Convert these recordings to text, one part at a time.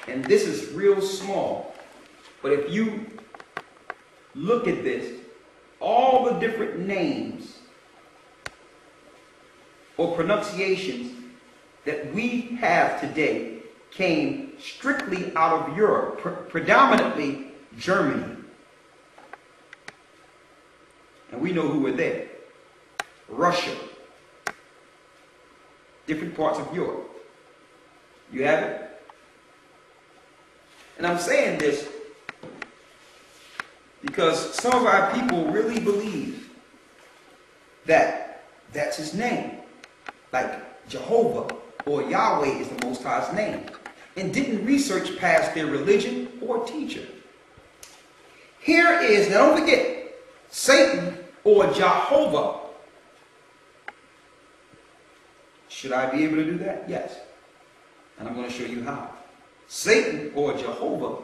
And this is real small. But if you look at this, all the different names or pronunciations that we have today came strictly out of Europe, predominantly Germany. And we know who were there. Russia. Different parts of Europe. You have it? And I'm saying this because some of our people really believe that that's his name. Like Jehovah or Yahweh is the Most High's name. And didn't research past their religion or teacher. Here is, now don't forget, Satan or Jehovah. Should I be able to do that? Yes. And I'm going to show you how. Satan or Jehovah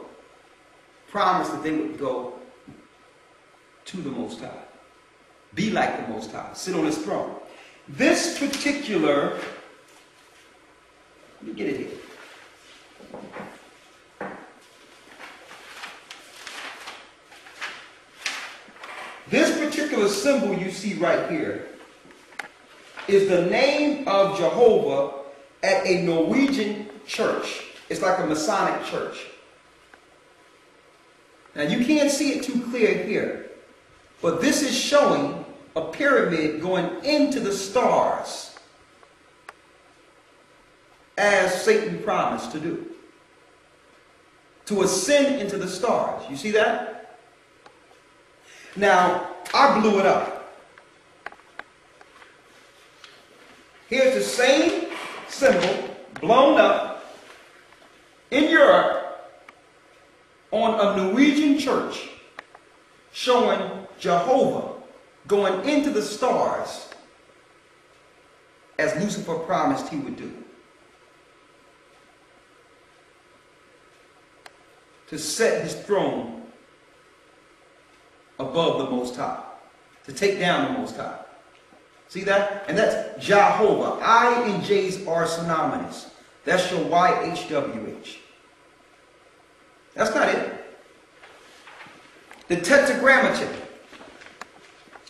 promised that they would go to the Most High. Be like the Most High. Sit on his throne. This particular, let me get it here. This particular symbol you see right here is the name of Jehovah at a Norwegian church. It's like a Masonic church. Now you can't see it too clear here, but this is showing a pyramid going into the stars as Satan promised to do. To ascend into the stars. You see that? Now, I blew it up. Here's the same symbol blown up in Europe on a Norwegian church showing Jehovah going into the stars as Lucifer promised he would do. To set his throne above the Most High. To take down the Most High. See that? And that's Jehovah. I and J's are synonymous. That's your YHWH. That's not it. The Tetragrammaton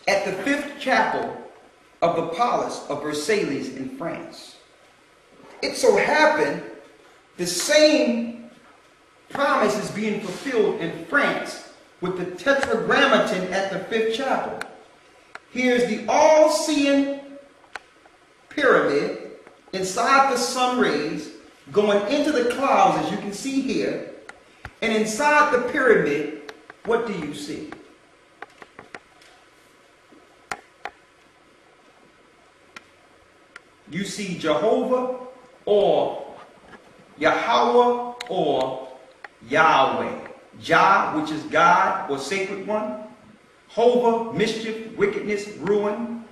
at the 5th chapel of the Palace of Versailles in France. It so happened the same promise is being fulfilled in France with the Tetragrammaton at the 5th chapel. Here's the all-seeing pyramid inside the sun rays going into the clouds, as you can see here. And inside the pyramid, what do you see? You see Jehovah or Yahweh or Yahweh. Jah, which is God or sacred one. Hova, mischief, wickedness, ruin.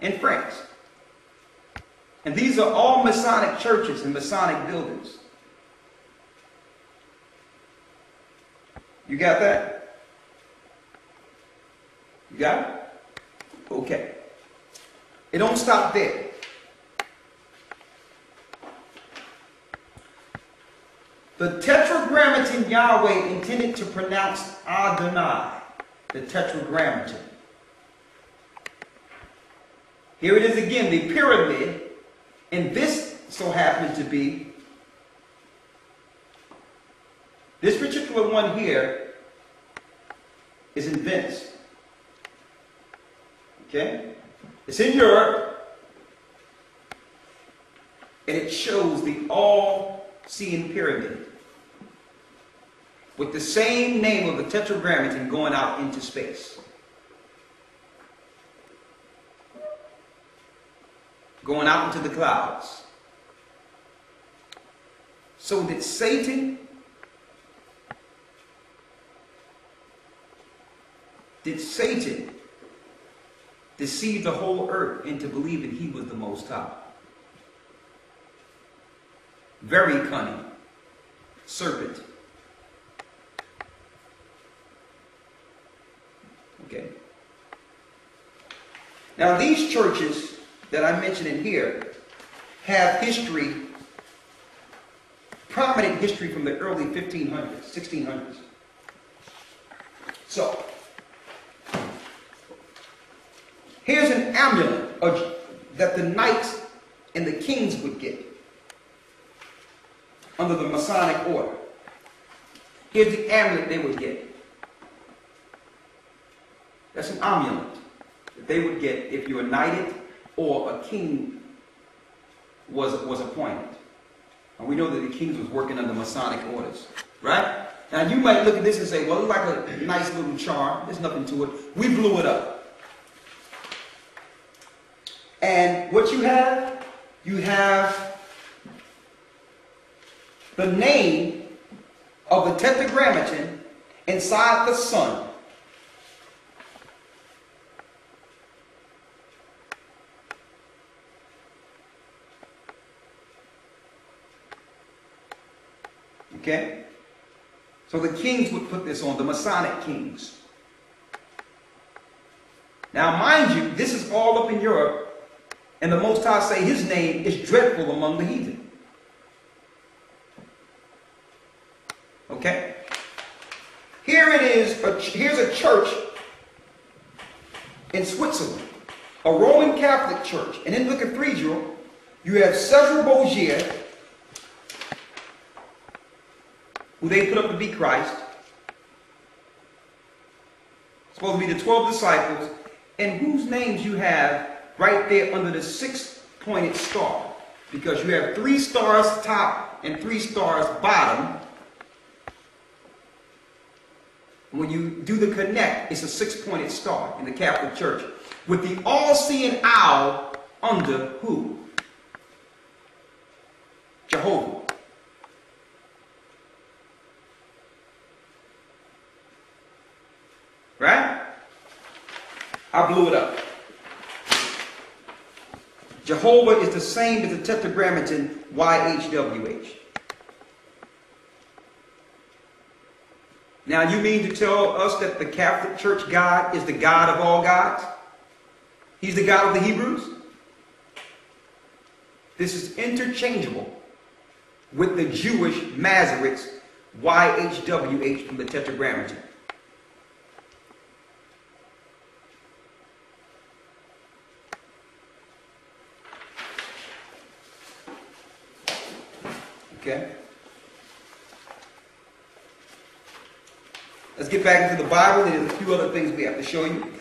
In France. And these are all Masonic churches and Masonic buildings. You got that? You got it? Okay. It don't stop there. The Tetragrammaton Yahweh intended to pronounce Adonai. The Tetragrammaton. Here it is again, the pyramid. And this so happens to be, this particular one here is in Venice. Okay? It's in Europe. And it shows the all-seeing pyramid with the same name of the Tetragrammaton going out into space. Going out into the clouds. So that Satan deceive the whole earth into believing he was the Most High? Very cunning serpent. Okay. Now these churches that I'm mentioning here have history, prominent history from the early 1500s, 1600s. So, here's an amulet that the knights and the kings would get under the Masonic order. Here's the amulet they would get. That's an amulet that they would get if you were knighted or a king was appointed. And we know that the kings was working under Masonic orders, right? Now you might look at this and say, well, it's like a nice little charm. There's nothing to it. We blew it up. And what you have the name of the Tetragrammaton inside the sun. Okay? So the kings would put this on, the Masonic kings. Now mind you, this is all up in Europe, and the Most High say his name is dreadful among the heathen. Okay? Here it is, here's a church in Switzerland, a Roman Catholic church, and in the cathedral you have Cesare Borgia, who they put up to be Christ, supposed to be the 12 disciples, and whose names you have right there under the 6-pointed star, because you have 3 stars top and 3 stars bottom. When you do the connect, it's a 6-pointed star in the Catholic Church, with the all-seeing owl under who? Jehovah. Right? I blew it up. Jehovah is the same as the Tetragrammaton YHWH. Now you mean to tell us that the Catholic Church God is the God of all gods? He's the God of the Hebrews? This is interchangeable with the Jewish Masoretes YHWH from the Tetragrammaton. Okay? Let's get back into the Bible. There's a few other things we have to show you.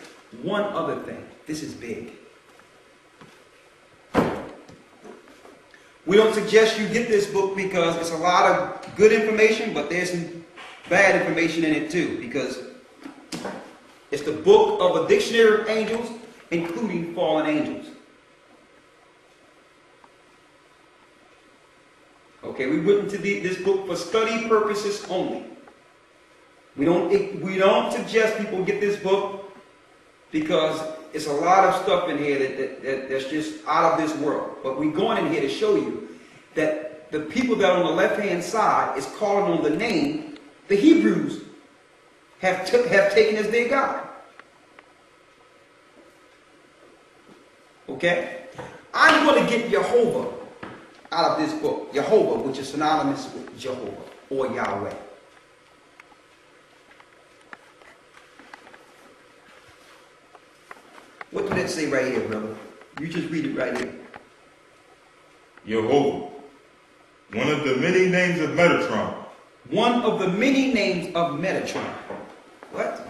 One other thing. This is big. We don't suggest you get this book because it's a lot of good information, but there's some bad information in it too, because it's the book of a dictionary of angels, including fallen angels. Okay, we went into this book for study purposes only. We don't suggest people get this book because it's a lot of stuff in here that's just out of this world. But we're going in here to show you that the people that are on the left-hand side is calling on the name the Hebrews have taken as their God. Okay? I'm going to get Jehovah out of this book. Jehovah, which is synonymous with Jehovah or Yahweh. What did it say right here, brother? You just read it right here. Jehovah, one of the many names of Metatron. One of the many names of Metatron. What?